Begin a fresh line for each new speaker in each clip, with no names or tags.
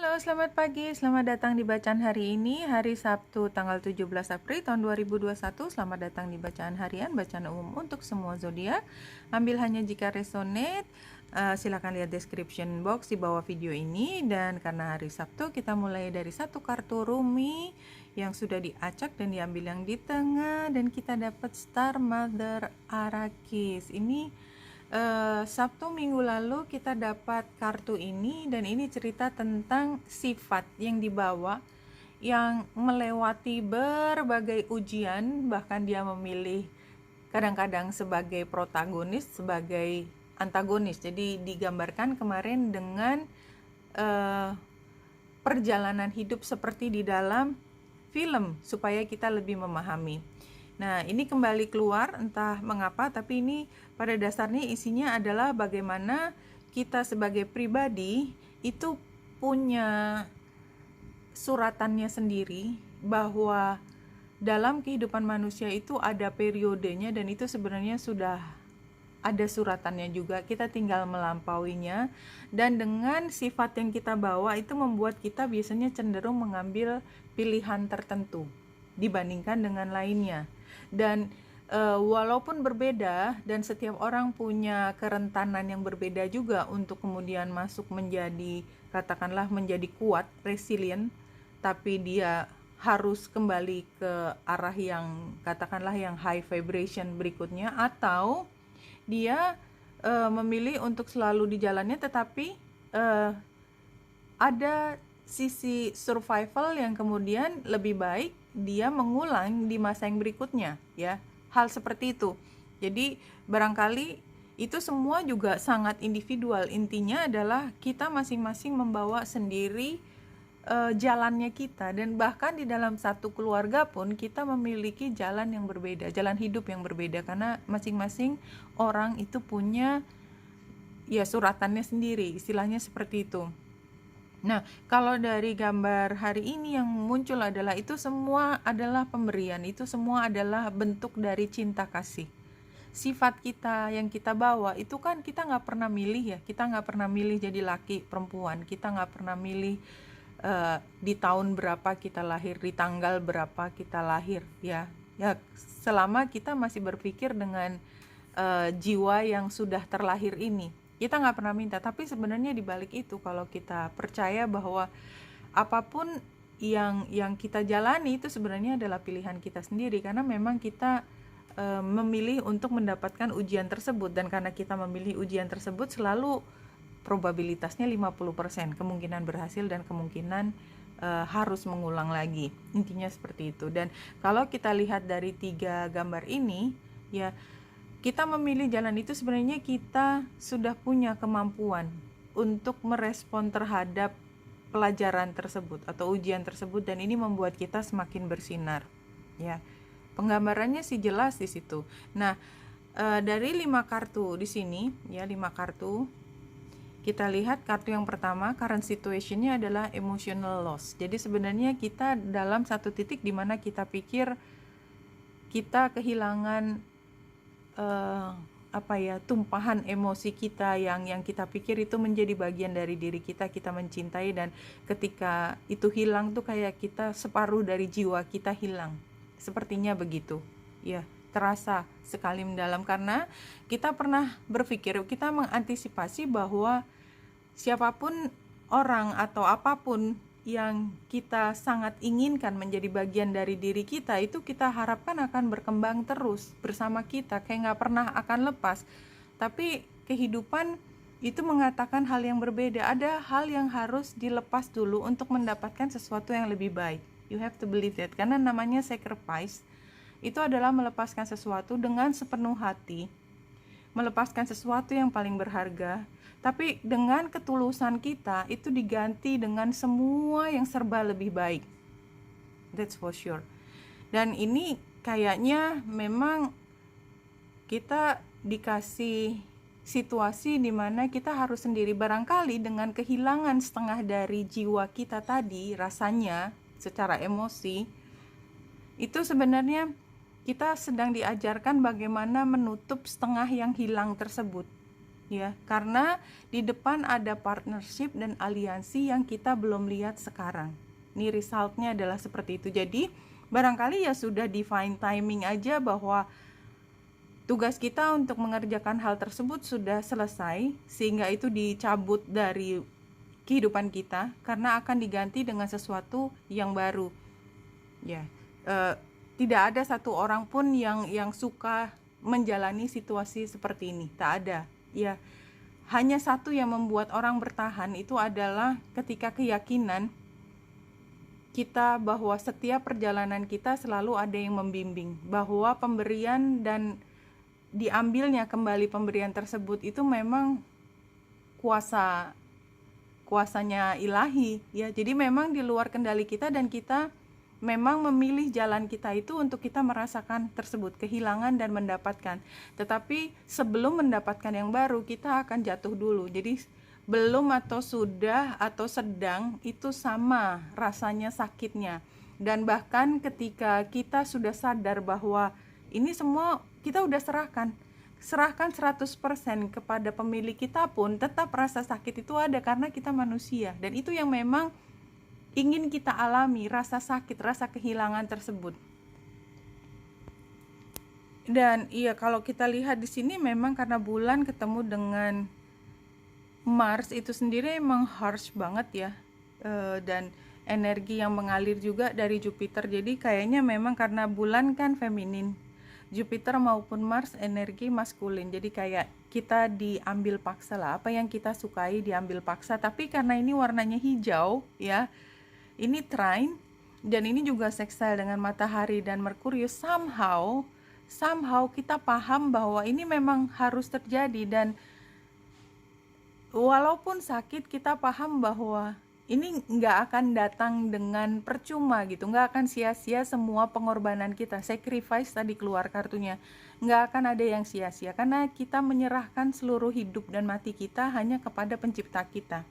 Halo, selamat pagi. Selamat datang di bacaan hari ini, hari Sabtu tanggal 17 April tahun 2021. Selamat datang di bacaan harian, bacaan umum untuk semua zodiak. Ambil hanya jika resonate. Silakan lihat description box di bawah video ini. Dan karena hari Sabtu, kita mulai dari satu kartu Rumi yang sudah diacak dan diambil yang di tengah, dan kita dapat Star Mother Arrakis. Ini Sabtu minggu lalu kita dapat kartu ini, dan ini cerita tentang sifat yang dibawa yang melewati berbagai ujian, bahkan dia memilih kadang-kadang sebagai protagonis, sebagai antagonis. Jadi digambarkan kemarin dengan perjalanan hidup seperti di dalam film supaya kita lebih memahami. Nah, ini kembali keluar entah mengapa, tapi ini pada dasarnya isinya adalah bagaimana kita sebagai pribadi itu punya suratannya sendiri, bahwa dalam kehidupan manusia itu ada periodenya, dan itu sebenarnya sudah ada suratannya juga, kita tinggal melampauinya. Dan dengan sifat yang kita bawa itu membuat kita biasanya cenderung mengambil pilihan tertentu dibandingkan dengan lainnya. Dan walaupun berbeda, dan setiap orang punya kerentanan yang berbeda juga untuk kemudian masuk menjadi, katakanlah menjadi kuat, resilient, tapi dia harus kembali ke arah yang katakanlah yang high vibration berikutnya, atau dia memilih untuk selalu di jalannya, tetapi ada sisi survival yang kemudian lebih baik dia mengulang di masa yang berikutnya, ya. Hal seperti itu. Jadi barangkali itu semua juga sangat individual. Intinya adalah kita masing-masing membawa sendiri jalannya kita, dan bahkan di dalam satu keluarga pun kita memiliki jalan yang berbeda, jalan hidup yang berbeda, karena masing-masing orang itu punya ya suratannya sendiri, istilahnya seperti itu. Nah, kalau dari gambar hari ini yang muncul adalah itu semua adalah pemberian, itu semua adalah bentuk dari cinta kasih. Sifat kita yang kita bawa itu kan kita nggak pernah milih, ya, kita nggak pernah milih jadi laki perempuan, kita nggak pernah milih di tahun berapa kita lahir, di tanggal berapa kita lahir, ya selama kita masih berpikir dengan jiwa yang sudah terlahir ini, kita nggak pernah minta. Tapi sebenarnya di balik itu, kalau kita percaya bahwa apapun yang kita jalani itu sebenarnya adalah pilihan kita sendiri, karena memang kita memilih untuk mendapatkan ujian tersebut, dan karena kita memilih ujian tersebut selalu probabilitasnya 50%, kemungkinan berhasil dan kemungkinan harus mengulang lagi. Intinya seperti itu. Dan kalau kita lihat dari 3 gambar ini, ya, kita memilih jalan itu sebenarnya kita sudah punya kemampuan untuk merespon terhadap pelajaran tersebut atau ujian tersebut, dan ini membuat kita semakin bersinar, ya. Penggambarannya sih jelas di situ. Nah, dari 5 kartu di sini, ya, 5 kartu, kita lihat kartu yang pertama, current situationnya adalah emotional loss. Jadi sebenarnya kita dalam satu titik di mana kita pikir kita kehilangan tumpahan emosi kita yang kita pikir itu menjadi bagian dari diri kita, kita mencintai, dan ketika itu hilang tuh kayak kita separuh dari jiwa kita hilang. Sepertinya begitu, ya, terasa sekali mendalam, karena kita pernah berpikir, kita mengantisipasi bahwa siapapun orang atau apapun yang kita sangat inginkan menjadi bagian dari diri kita, itu kita harapkan akan berkembang terus bersama kita, kayak gak pernah akan lepas. Tapi kehidupan itu mengatakan hal yang berbeda. Ada hal yang harus dilepas dulu untuk mendapatkan sesuatu yang lebih baik. You have to believe that. Karena namanya sacrifice itu adalah melepaskan sesuatu dengan sepenuh hati, melepaskan sesuatu yang paling berharga, tapi dengan ketulusan kita itu diganti dengan semua yang serba lebih baik. That's for sure. Dan ini kayaknya memang kita dikasih situasi di mana kita harus sendiri, barangkali dengan kehilangan setengah dari jiwa kita tadi, rasanya secara emosi, itu sebenarnya kita sedang diajarkan bagaimana menutup setengah yang hilang tersebut. ya, karena di depan ada partnership dan aliansi yang kita belum lihat sekarang. Ini resultnya adalah seperti itu. Jadi barangkali ya sudah divine timing aja bahwa tugas kita untuk mengerjakan hal tersebut sudah selesai, sehingga itu dicabut dari kehidupan kita karena akan diganti dengan sesuatu yang baru. Ya, tidak ada satu orang pun yang suka menjalani situasi seperti ini, tak ada. Ya, hanya satu yang membuat orang bertahan itu adalah ketika keyakinan kita bahwa setiap perjalanan kita selalu ada yang membimbing, bahwa pemberian dan diambilnya kembali pemberian tersebut itu memang kuasanya ilahi, ya. Jadi memang di luar kendali kita dan kita memang memilih jalan kita itu untuk kita merasakan tersebut, kehilangan dan mendapatkan. Tetapi sebelum mendapatkan yang baru, kita akan jatuh dulu. Jadi belum atau sudah atau sedang itu sama rasanya sakitnya. Dan bahkan ketika kita sudah sadar bahwa ini semua kita udah serahkan 100% kepada pemilik kita pun, tetap rasa sakit itu ada karena kita manusia. Dan itu yang memang ingin kita alami, rasa sakit, rasa kehilangan tersebut. Dan iya, kalau kita lihat di sini memang karena bulan ketemu dengan Mars itu sendiri emang harsh banget ya, dan energi yang mengalir juga dari Jupiter. Jadi kayaknya memang karena bulan kan feminin, Jupiter maupun Mars energi maskulin. Jadi kayak kita diambil paksa lah, apa yang kita sukai diambil paksa. Tapi karena ini warnanya hijau ya, ini trine dan ini juga sextile dengan matahari dan Merkurius, somehow kita paham bahwa ini memang harus terjadi. Dan walaupun sakit, kita paham bahwa ini nggak akan datang dengan percuma gitu, nggak akan sia-sia semua pengorbanan kita. Sacrifice tadi keluar kartunya, nggak akan ada yang sia-sia karena kita menyerahkan seluruh hidup dan mati kita hanya kepada pencipta kita.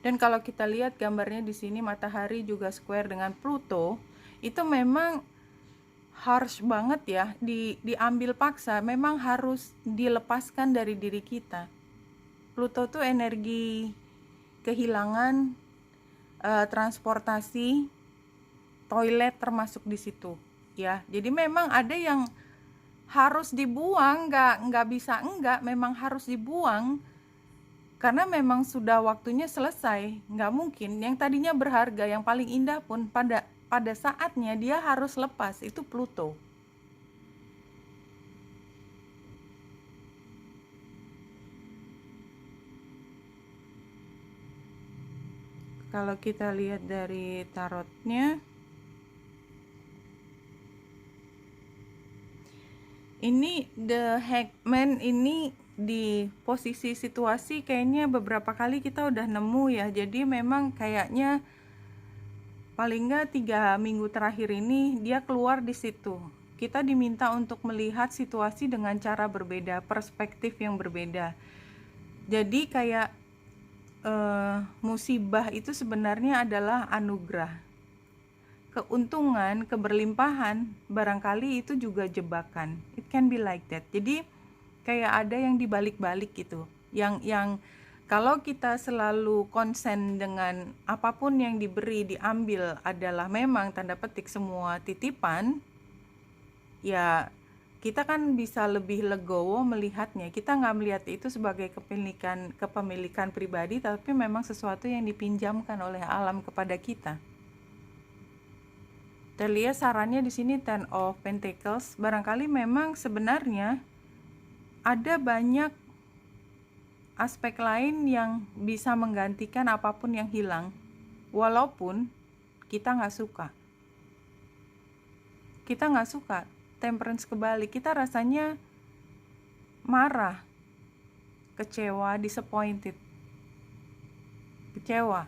Dan kalau kita lihat gambarnya di sini, matahari juga square dengan Pluto, itu memang harsh banget ya, diambil paksa, memang harus dilepaskan dari diri kita. Pluto tuh energi kehilangan, transportasi, toilet termasuk di situ ya. Jadi memang ada yang harus dibuang, nggak bisa enggak, memang harus dibuang karena memang sudah waktunya selesai. Nggak mungkin yang tadinya berharga, yang paling indah pun pada saatnya dia harus lepas. Itu Pluto. Kalau kita lihat dari tarotnya, ini The Hangman ini di posisi situasi kayaknya beberapa kali kita udah nemu ya. Jadi memang kayaknya paling nggak 3 minggu terakhir ini dia keluar di situ. Kita diminta untuk melihat situasi dengan cara berbeda, perspektif yang berbeda. Jadi kayak musibah itu sebenarnya adalah anugerah. Keuntungan, keberlimpahan barangkali itu juga jebakan. It can be like that. Jadi kayak ada yang dibalik-balik gitu. Yang kalau kita selalu konsen dengan apapun yang diberi, diambil adalah memang tanda petik semua titipan, ya kita kan bisa lebih legowo melihatnya. Kita nggak melihat itu sebagai kepemilikan pribadi, tapi memang sesuatu yang dipinjamkan oleh alam kepada kita. Terlihat sarannya di sini Ten of Pentacles. Barangkali memang sebenarnya ada banyak aspek lain yang bisa menggantikan apapun yang hilang, walaupun kita nggak suka. Kita nggak suka. Temperance kebalik, kita rasanya marah, kecewa, disappointed, kecewa.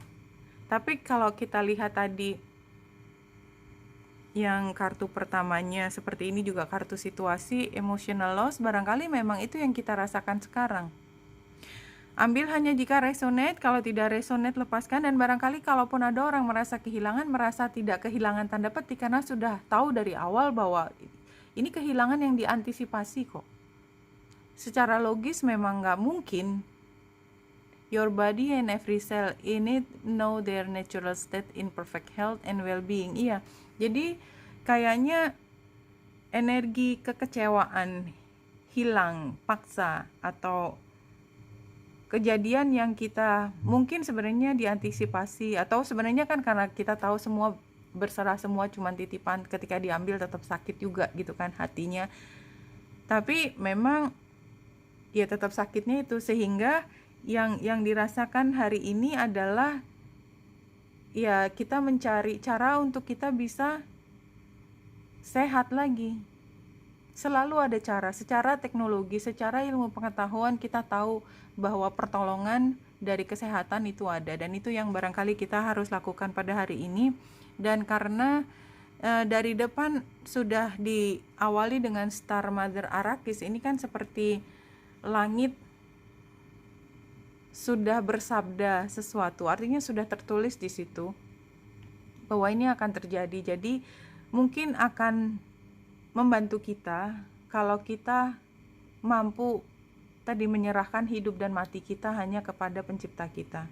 Tapi kalau kita lihat tadi yang kartu pertamanya seperti ini, juga kartu situasi, emotional loss, barangkali memang itu yang kita rasakan sekarang. Ambil hanya jika resonate, kalau tidak resonate lepaskan. Dan barangkali kalaupun ada orang merasa kehilangan, merasa tidak kehilangan tanda petik karena sudah tahu dari awal bahwa ini kehilangan yang diantisipasi kok. secara logis memang nggak mungkin. Your body and every cell in it know their natural state in perfect health and well-being. Iya, jadi kayaknya energi kekecewaan hilang paksa atau kejadian yang kita mungkin sebenarnya diantisipasi, atau sebenarnya kan karena kita tahu semua berserah, semua cuma titipan, ketika diambil tetap sakit juga gitu kan hatinya, tapi memang ya tetap sakitnya itu, sehingga yang dirasakan hari ini adalah ya kita mencari cara untuk kita bisa sehat lagi. Selalu ada cara, secara teknologi, secara ilmu pengetahuan kita tahu bahwa pertolongan dari kesehatan itu ada, dan itu yang barangkali kita harus lakukan pada hari ini. Dan karena dari depan sudah diawali dengan Star Mother Arrakis, ini kan seperti langit sudah bersabda sesuatu, artinya sudah tertulis di situ bahwa ini akan terjadi. Jadi mungkin akan membantu kita kalau kita mampu tadi menyerahkan hidup dan mati kita hanya kepada pencipta kita.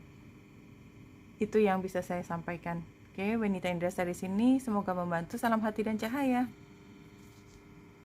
Itu yang bisa saya sampaikan. Oke, Wenita Indra dari sini, semoga membantu. Salam hati dan cahaya.